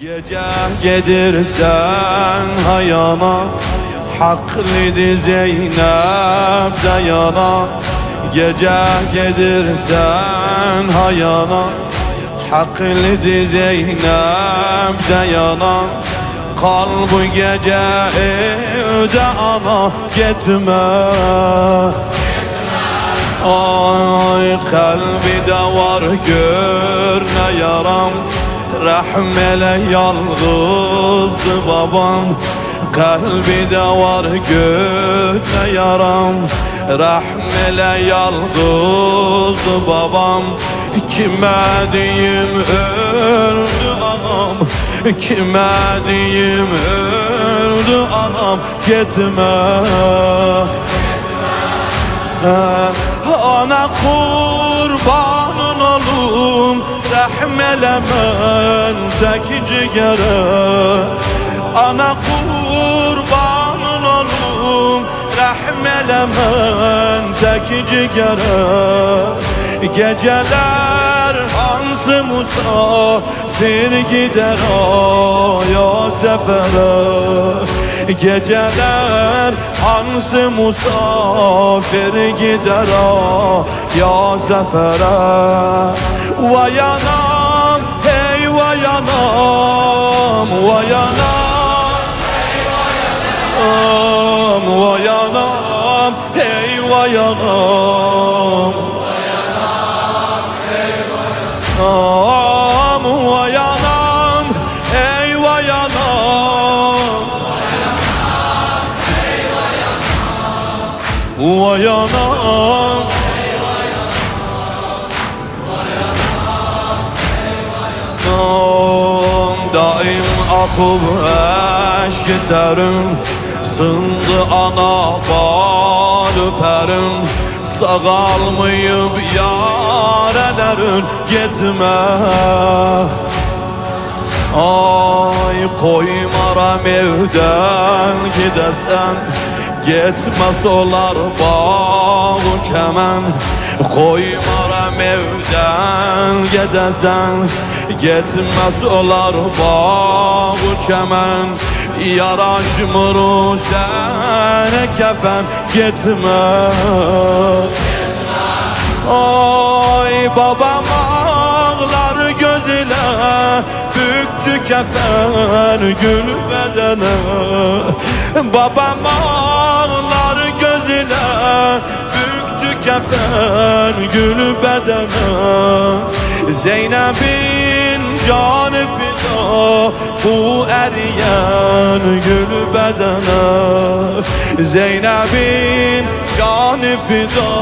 Gece gedirsen hayana, haklıydı Zeynep dayana. Gece gedirsen hayana, haklıydı Zeynep dayana. Kal bu gece evde ana, gitme. Ay kalbide var gör ne yaram, rahmele yalnızdı babam. Kalbide var gör ne yaram, rahmele yalnızdı babam. Kime diyeyim öldü anam, kime diyeyim öldü anam, gitme. Ana kurbanın olum, rahmelemen tek cigere. Ana kurbanın olum, rahmelemen tek cigere. Geceler hansı musafir gider aya sefere. Geceler hansı musafir gider ya sefere. Vay anam, hey vay anam, vay anam, hey vay anam, vay anam, hey vay anam, vay anam, hey vay anam, vay anam, hey vay anam, vay anam. Daim akıp eşk terim, sındı ana bal öperim. Sağalmayıp yarelerin, gitme. Ay koymaram evden gidesen, gitmez olar bağ kemen. Koymaram evden gidesen, gitmez olar bağ kemen. Yaraşmır sene kefen, gitme. Ay babam ağlar gözüne, büktü kefen gül bedene. Babam ağlar gözüne, büktü kefen gül bedene. Zeynep'in canı fida, bu eriyen gül bedene. Zeynep'in canı fida,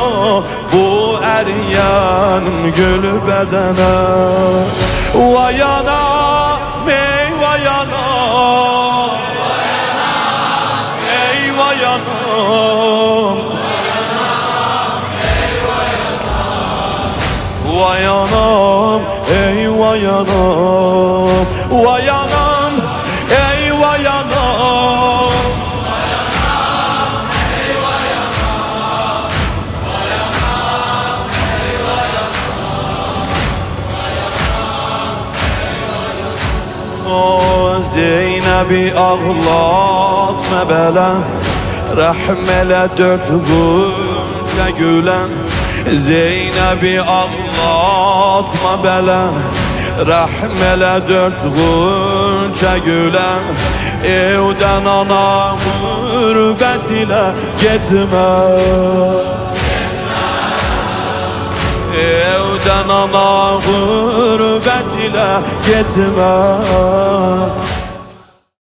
bu eriyen gül bedene. Vay anam, ey vay anam, ey vay anam, vay anam, ey vay anam, vay anam, ey vay anam. Zeynep'i ağlatma bele, rahmele dört gülce gülen. Zeynep'i ağlatma bele, rahmele dört gülce gülen. Evden ana mürbet ile gitme. Evden ana mürbet ile gitme.